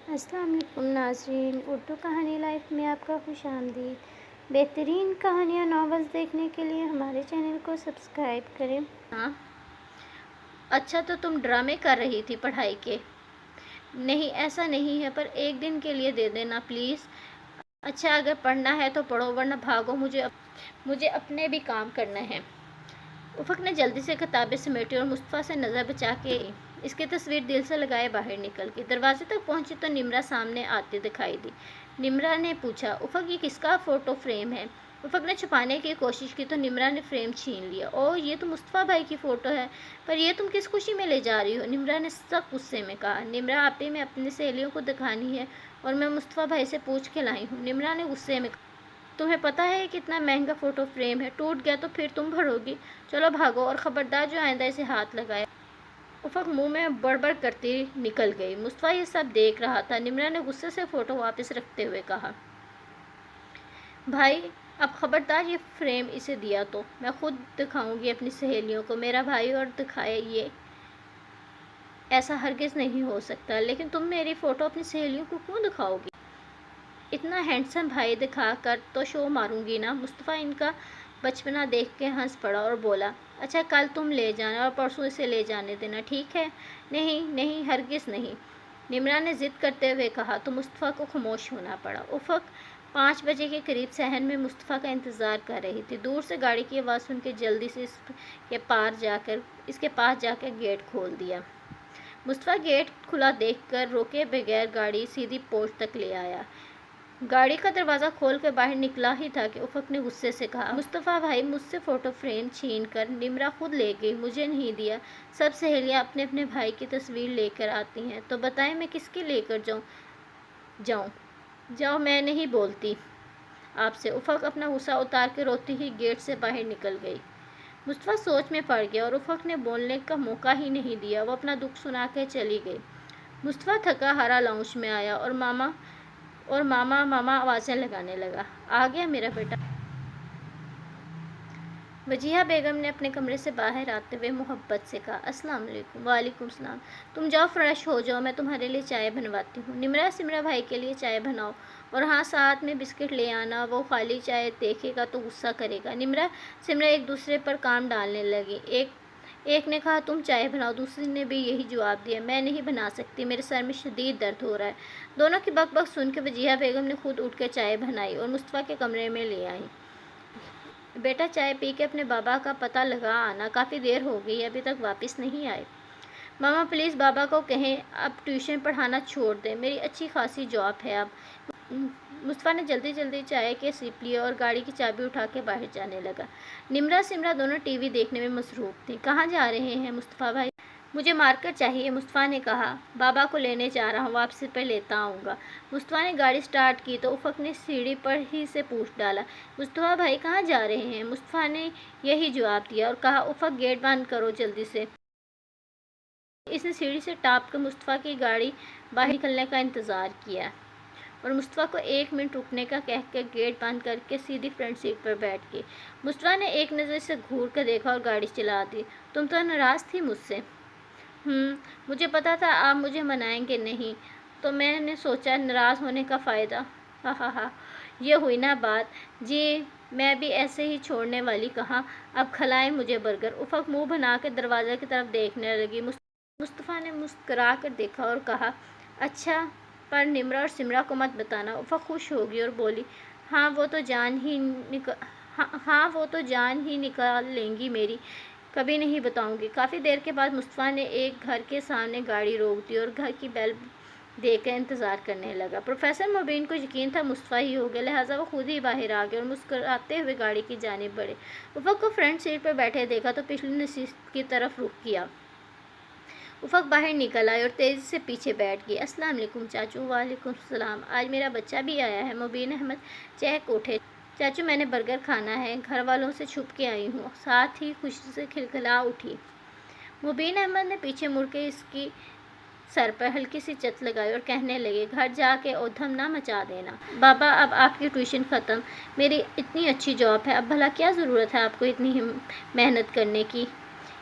السلام علیکم ناظرین، اردو کہانی لائف میں آپ کا خوش آمدید۔ بہترین کہانیاں ناولز دیکھنے کے لیے ہمارے چینل کو سبسکرائب کریں۔ اچھا تو تم ڈرامے کر رہی تھی پڑھائی کے؟ نہیں ایسا نہیں ہے، پر ایک دن کے لیے دے دینا پلیز۔ اچھا اگر پڑھنا ہے تو پڑھو ورنہ بھاگو، مجھے اپنے بھی کام کرنا ہے۔ افق نے جلدی سے کتابیں سمیٹی اور مصطفیٰ سے نظر بچا کے اس کی تصویر دل سے لگائے باہر نکل گئی۔ دروازے تک پہنچی تو نمرا سامنے آتی دکھائی دی۔ نمرا نے پوچھا، افق یہ کس کا فوٹو فریم ہے؟ افق نے چھپانے کی کوشش کی تو نمرا نے فریم چھین لیا۔ اوہ یہ تو مصطفیٰ بھائی کی فوٹو ہے، پر یہ تم کس خوشی میں لے جا رہی ہو؟ نمرا نے سخت غصے میں کہا۔ نمرا آپی میں اپنی سہیلیوں کو دکھانی ہے اور میں مصطفیٰ بھائی سے پوچھ کے لائی ہوں۔ نمرا نے غصے میں کہا، تمہیں پتہ ہے کتنا مہنگا فوٹو فریم ہے، ٹوٹ گیا تو پھر تم بھرو گی؟ چلو بھاگو اور خبردار جو آئندہ اسے ہاتھ لگائے۔ افق منہ میں بڑبڑ کرتی نکل گئی۔ مصطفیٰ یہ سب دیکھ رہا تھا۔ نمرا نے غصے سے فوٹو واپس رکھتے ہوئے کہا، بھائی اب خبردار یہ فریم اسے دیا تو میں خود دکھاؤں گی اپنی سہیلیوں کو، میرا بھائی اور دکھائے یہ ایسا ہرگز نہیں ہو سکتا۔ لیکن تم میری فوٹو اپنی سہیلیوں کو کیوں دکھاؤ گی؟ اتنا ہینڈسم بھائی دکھا کر تو شو ماروں گی نا۔ مصطفیٰ ان کا بچپنا دیکھ کے ہنس پڑا اور بولا، اچھا کل تم لے جانا اور پرسوں اسے لے جانے دینا، ٹھیک ہے؟ نہیں نہیں ہرگز نہیں، نمرا نے ضد کرتے ہوئے کہا تو مصطفیٰ کو خاموش ہونا پڑا۔ افق 5 بجے کے قریب صحن میں مصطفیٰ کا انتظار کر رہی تھی۔ دور سے گاڑی کی آواز سن کے جلدی سے اس کے پاس جا کر گیٹ کھول دیا۔ مصطفیٰ گیٹ کھلا دیکھ کر روکے بغیر گاڑی سیدھی پورچ تک لے آیا۔ گاڑی کا دروازہ کھول کر باہر نکلا ہی تھا کہ افق نے غصے سے کہا، مصطفیٰ بھائی مجھ سے فوٹو فریم چھین کر نمرا خود لے گئی، مجھے نہیں دیا۔ سب سہیلیاں اپنے اپنے بھائی کی تصویر لے کر آتی ہیں تو بتائیں میں کس کی لے کر جاؤ میں نہیں بولتی آپ سے۔ افق اپنا غصہ اتار کے روتی ہی گیٹ سے باہر نکل گئی۔ مصطفیٰ سوچ میں پڑ گیا اور افق نے بولنے کا موقع ہی نہیں دیا، وہ اپنا دکھ سنا کے چلی گئی۔ مصطفیٰ تھکا ہارا لاؤنج میں آیا اور ماما آوازیں لگانے لگا، آ گیا میرا بیٹا۔ وجیہہ بیگم نے اپنے کمرے سے باہر آتے ہوئے محبت سے کہا، السلام علیکم۔ وعلیکم السلام۔ تم جاؤ فریش ہو جاؤ، میں تمہارے لیے چائے بنواتی ہوں۔ نمرا سمرا بھائی کے لیے چائے بناؤ اور ہاں ساتھ میں بسکٹ لے آنا، وہ خالی چائے دیکھے گا تو غصہ کرے گا۔ نمرا سمرا ایک دوسرے پر کام ڈالنے لگی۔ ایک نے کہا تم چائے بناؤ، دوسری نے بھی یہی جواب دیا، میں نہیں بنا سکتی، میرے سر میں شدید درد ہو رہا ہے۔ دونوں کی بک بک سن کے وجیہہ بیگم نے خود اٹھ کر چائے بنائی اور مصطفیٰ کے کمرے میں لے آئی۔ بیٹا چائے پی کے اپنے بابا کا پتہ لگا آنا، کافی دیر ہو گئی ابھی تک واپس نہیں آئے۔ ماما پلیز بابا کو کہیں اب ٹیوشن پڑھانا چھوڑ دیں، میری اچھی خاصی جاب ہے اب۔ مصطفیٰ نے جلدی جلدی چائے کے سپ لیے اور گاڑی کی چابی اٹھا کے باہر جانے لگا۔ نمرا سمرا دونوں ٹی وی دیکھنے میں مصروف تھیں۔ کہاں جا رہے ہیں مصطفیٰ بھائی؟ مجھے مارکر چاہیے، مصطفیٰ نے کہا، بابا کو لینے جا رہا ہوں، واپسی پر لیتا آؤں گا۔ مصطفیٰ نے گاڑی سٹارٹ کی تو افق نے سیڑھی پر ہی سے پوچھ ڈالا، مصطفیٰ بھائی کہاں جا رہے ہیں؟ مصطفیٰ نے یہی جواب دیا اور کہا، افق گیٹ بند کرو جلدی سے۔ اس نے سیڑھی سے ٹاپ کر مصطفیٰ کی گاڑی باہر نکلنے کا انتظار کیا اور مصطفیٰ کو 1 منٹ رکنے کا کہہ کر گیٹ بند کر کے سیدھی فرنٹ سیٹ پر بیٹھ گئی۔ مصطفیٰ نے ایک نظر سے گھور کر دیکھا اور گاڑی چلا دی۔ تم تو ناراض تھی مجھ سے؟ مجھے پتا تھا آپ مجھے منائیں گے نہیں، تو میں نے سوچا ناراض ہونے کا فائدہ، ہاں یہ ہوئی نا بات۔ جی میں بھی ایسے ہی چھوڑنے والی کہاں، اب کھلائیں مجھے برگر۔ افق منہ بنا کے دروازے کی طرف دیکھنے لگی۔ مصطفیٰ نے مسکرا کر دیکھا اور کہا، اچھا پر نمرا اور سمرا کو مت بتانا۔ افق خوش ہو گئی اور بولی، ہاں وہ تو جان ہی نکال لیں گی میری، کبھی نہیں بتاؤں گی۔ کافی دیر کے بعد مصطفیٰ نے ایک گھر کے سامنے گاڑی روک دی اور گھر کی بیل دے کر انتظار کرنے لگا۔ پروفیسر مبین کو یقین تھا مصطفیٰ ہی ہوگا، لہٰذا وہ خود ہی باہر آ گئے اور مسکراتے ہوئے گاڑی کی جانب بڑھے۔ افق کو فرنٹ سیٹ پر بیٹھے دیکھا تو پچھلی نشست کی طرف رخ کیا۔ افق باہر نکل آئی اور تیزی سے پیچھے بیٹھ گئی۔ السلام علیکم چاچو۔ وعلیکم السلام، آج میرا بچہ بھی آیا ہے؟ مبین احمد چہک اٹھے، چاچو میں نے برگر کھانا ہے، گھر والوں سے چھپ کے آئی ہوں، ساتھ ہی خوشی سے کھلکھلا اٹھی۔ مبین احمد نے پیچھے مڑ کے اس کی سر پر ہلکی سی چت لگائی اور کہنے لگے، گھر جا کے ادھم نہ مچا دینا۔ بابا اب آپ کی ٹیوشن ختم، میری اتنی اچھی جاب ہے، اب بھلا کیا ضرورت ہے آپ کو اتنی محنت کرنے کی؟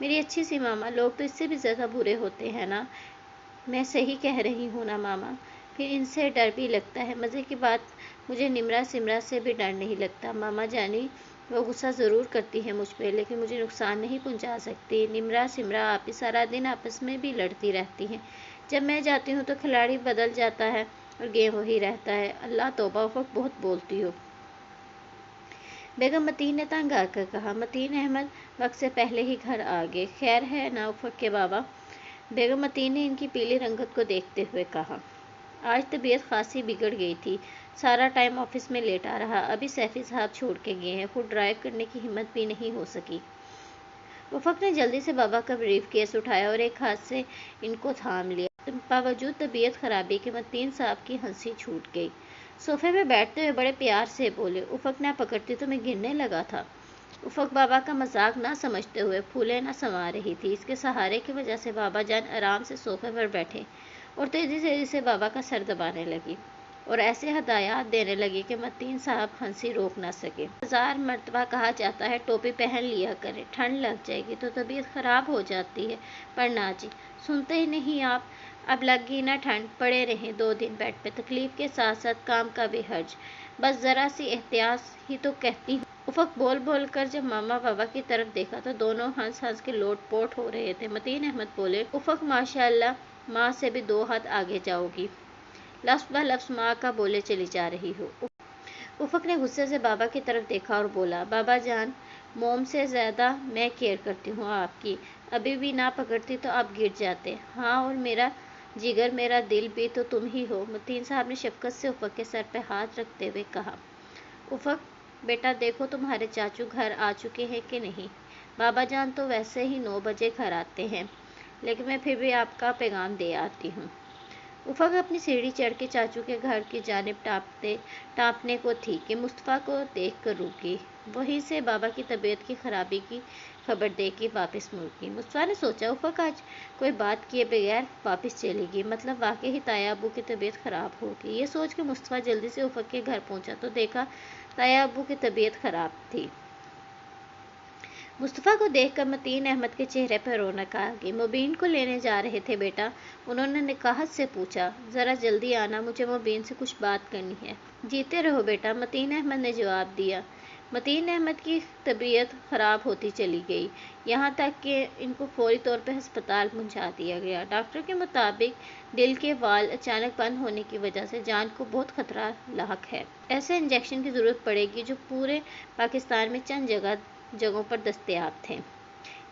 میری اچھی سی ماما، لوگ تو اس سے بھی زیادہ برے ہوتے ہیں نا؟ میں صحیح کہہ رہی ہوں نا ماما؟ پھر ان سے ڈر بھی لگتا ہے۔ مزے کی بات، مجھے نمرا سمرا سے بھی ڈر نہیں لگتا ماما جانی۔ وہ غصہ ضرور کرتی ہے مجھ پہ، لیکن مجھے نقصان نہیں پہنچا سکتی۔ نمرا سمرا آپ ہی سارا دن آپس میں بھی لڑتی رہتی ہیں، جب میں جاتی ہوں تو کھلاڑی بدل جاتا ہے اور گیم وہی رہتا ہے۔ اللہ توبہ، افق بہت بولتی ہو۔ بیگم متین نے تنگ آ کر کہا۔ متین احمد وقت سے پہلے ہی گھر آ گئے۔ خیر ہے نا افق کے بابا؟ بیگم متین نے ان کی پیلی رنگت کو دیکھتے ہوئے کہا۔ آج طبیعت خاصی بگڑ گئی تھی، سارا ٹائم آفس میں لیٹا رہا۔ ابھی سیفی صاحب چھوڑ کے گئے ہیں، خود ڈرائیو کرنے کی ہمت بھی نہیں ہو سکی۔ افق نے جلدی سے بابا کا بریف کیس اٹھایا اور ایک ہاتھ سے ان کو تھام لیا۔ باوجود طبیعت خرابی کے متین صاحب کی ہنسی چھوٹ گئی۔ صوفے پہ بیٹھتے ہوئے بڑے پیار سے بولے، افق نہ پکڑتی تو میں گرنے لگا تھا۔ افق بابا کا مذاق نہ سمجھتے ہوئے پھولے نہ سما رہی تھی۔ اس کے سہارے کی وجہ سے بابا جان آرام سے صوفے پر بیٹھے اور تیزی سے بابا کا سر دبانے لگی اور ایسے ہدایات دینے لگی کہ متین صاحب ہنسی روک نہ سکے۔ 1000 مرتبہ کہا جاتا ہے ٹوپی پہن لیا کریں، ٹھنڈ لگ جائے گی تو طبیعت خراب ہو جاتی ہے، پر نہ جی، سنتے ہی نہیں آپ۔ اب لگ گئی نا ٹھنڈ، پڑے رہیں 2 دن بیڈ پہ، تکلیف کے ساتھ ساتھ کام کا بھی حرج، بس ذرا سی احتیاط ہی تو کہتی ہوں۔ افق بول کر جب ماما بابا کی طرف دیکھا تو دونوں ہنس کے لوٹ پوٹ ہو رہے تھے۔ متین احمد بولے، افق ماشاءاللہ ماں سے بھی 2 ہاتھ آگے جاؤ گی، لفظ بہ لفظ ماں کا بولے چلی جا رہی ہو۔ افق نے غصے سے بابا کی طرف دیکھا اور بولا، بابا جان، موم سے زیادہ میں کیئر کرتی ہوں آپ کی، ابھی بھی نہ پکڑتی تو آپ گر جاتے۔ ہاں، اور میرا جگر میرا دل بھی تو تم ہی ہو۔ متین صاحب نے شفقت سے افق کے سر پہ ہاتھ رکھتے ہوئے کہا۔ افق بیٹا دیکھو تمہارے چاچو گھر آ چکے ہیں کہ نہیں؟ بابا جان تو ویسے ہی 9 بجے گھر آتے ہیں، لیکن میں پھر بھی آپ کا پیغام دے آتی ہوں۔ افق اپنی سیڑھی چڑھ کے چاچو کے گھر کی جانب ٹاپنے کو تھی کہ مصطفیٰ کو دیکھ کر رکی۔ وہیں سے بابا کی طبیعت کی خرابی کی خبر دے کے واپس مڑ گئی۔ مصطفیٰ نے سوچا، افق آج کوئی بات کیے بغیر واپس چلی گئی، مطلب واقعی ہی تایا ابو کی طبیعت خراب ہو گئی۔ یہ سوچ کے مصطفیٰ جلدی سے افق کے گھر پہنچا تو دیکھا تایا ابو کی طبیعت خراب تھی۔ مصطفیٰ کو دیکھ کر متین احمد کے چہرے پر رونق آ گئی۔ مبین کو لینے جا رہے تھے بیٹا؟ انہوں نے نکاہت سے پوچھا۔ ذرا جلدی آنا، مجھے مبین سے کچھ بات کرنی ہے۔ جیتے رہو بیٹا، متین احمد نے جواب دیا۔ متین احمد کی طبیعت خراب ہوتی چلی گئی، یہاں تک کہ ان کو فوری طور پہ ہسپتال پہنچا دیا گیا۔ ڈاکٹر کے مطابق دل کے وال اچانک بند ہونے کی وجہ سے جان کو بہت خطرہ لاحق ہے۔ ایسے انجیکشن کی ضرورت پڑے گی جو پورے پاکستان میں چند جگہوں پر دستیاب تھے۔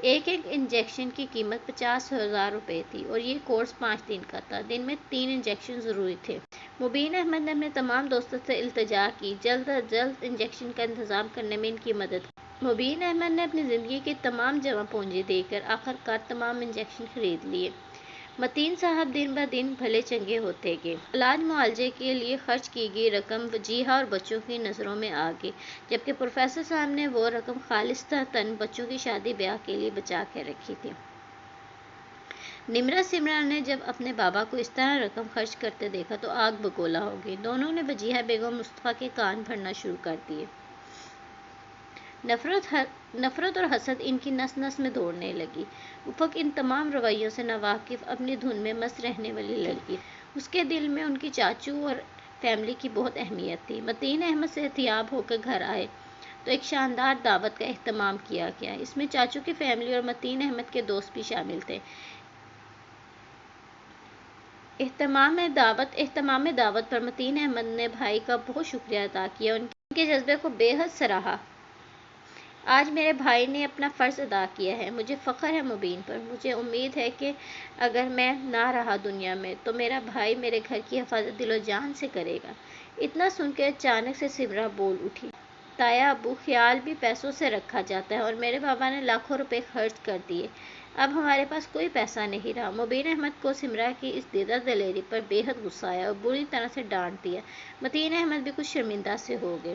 ایک انجیکشن کی قیمت 50,000 روپے تھی اور یہ کورس 5 دن کا تھا۔ دن میں 3 انجیکشن ضروری تھے۔ مبین احمد نے اپنے تمام دوستوں سے التجا کی جلد از جلد انجیکشن کا انتظام کرنے میں ان کی مدد کی۔ مبین احمد نے اپنی زندگی کی تمام جمع پونجی دے کر آخرکار تمام انجیکشن خرید لیے۔ متین صاحب دن بہ دن بھلے چنگے ہوتے گئے۔ علاج معالجے کے لیے خرچ کی گئی رقم وجیہہ اور بچوں کی نظروں میں آ گئی، جبکہ پروفیسر صاحب نے وہ رقم خالصتاً بچوں کی شادی بیاہ کے لیے بچا کے رکھی تھی۔ نمرا سمرا نے جب اپنے بابا کو اس طرح رقم خرچ کرتے دیکھا تو آگ بگولا ہو گئی۔ دونوں نے وجیہہ بیگم مصطفیٰ کے کان بھرنا شروع کر دیے۔ نفرت اور حسد ان کی نس نس میں دوڑنے لگی۔ افق ان تمام رویوں سے ناواقف، اپنی دھن میں مست رہنے والی لڑکی، اس کے دل میں ان کی چاچو اور فیملی کی بہت اہمیت تھی۔ متین احمد صحتیاب ہو کر گھر آئے تو ایک شاندار دعوت کا اہتمام کیا گیا۔ اس میں چاچو کی فیملی اور متین احمد کے دوست بھی شامل تھے۔ اہتمام دعوت پر متین احمد نے بھائی کا بہت شکریہ ادا کیا، ان کے جذبے کو بے حد سراہا۔ آج میرے بھائی نے اپنا فرض ادا کیا ہے، مجھے فخر ہے مبین پر۔ مجھے امید ہے کہ اگر میں نہ رہا دنیا میں تو میرا بھائی میرے گھر کی حفاظت دل و جان سے کرے گا۔ اتنا سن کے اچانک سے سمرا بول اٹھی، تایا ابو، خیال بھی پیسوں سے رکھا جاتا ہے اور میرے بابا نے لاکھوں روپے خرچ کر دیے، اب ہمارے پاس کوئی پیسہ نہیں رہا۔ مبین احمد کو سمرا کی اس دیدہ دلیری پر بے حد غصہ آیا اور بری طرح سے ڈانٹ دیا۔ متین احمد بھی کچھ شرمندہ سے ہو گئے۔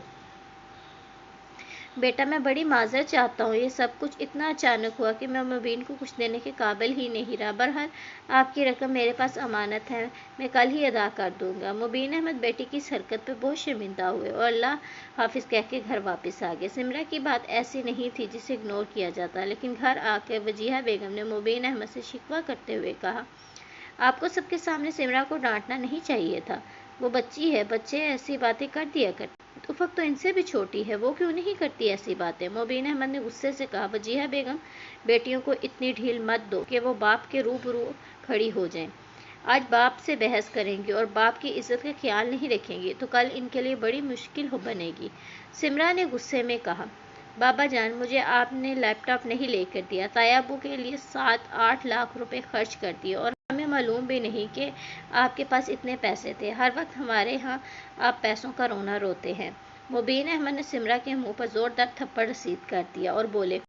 بیٹا میں بڑی معذرت چاہتا ہوں، یہ سب کچھ اتنا اچانک ہوا کہ میں مبین کو کچھ دینے کے قابل ہی نہیں رہا۔ بہرحال آپ کی رقم میرے پاس امانت ہے، میں کل ہی ادا کر دوں گا۔ مبین احمد بیٹی کی اس حرکت پہ بہت شرمندہ ہوئے اور اللہ حافظ کہہ کے گھر واپس آ گئے۔ سمرہ کی بات ایسی نہیں تھی جسے اگنور کیا جاتا، لیکن گھر آ کے وجیہہ بیگم نے مبین احمد سے شکوہ کرتے ہوئے کہا، آپ کو سب کے سامنے سمرہ کو ڈانٹنا نہیں چاہیے تھا، وہ بچی ہے، بچے ایسی باتیں کر دیا کرتے۔ افق تو ان سے بھی چھوٹی ہے، وہ کیوں نہیں کرتی ایسی باتیں؟ مبین احمد نے غصے سے کہا، وجیہہ بیگم بیٹیوں کو اتنی ڈھیل مت دو کہ وہ باپ کے روبرو کھڑی ہو جائیں۔ آج باپ سے بحث کریں گی اور باپ کی عزت کا خیال نہیں رکھیں گی تو کل ان کے لیے بڑی مشکل بنے گی۔ سمرہ نے غصے میں کہا، بابا جان، مجھے آپ نے لیپ ٹاپ نہیں لے کر دیا، تایا ابو کے لیے 7-8 لاکھ روپے خرچ کر دیے اور ہمیں معلوم بھی نہیں کہ آپ کے پاس اتنے پیسے تھے۔ ہر وقت ہمارے ہاں آپ پیسوں کا رونا روتے ہیں۔ مبین احمد نے سمرہ کے منہ پر زوردار تھپڑ رسید کر دیا اور بولے،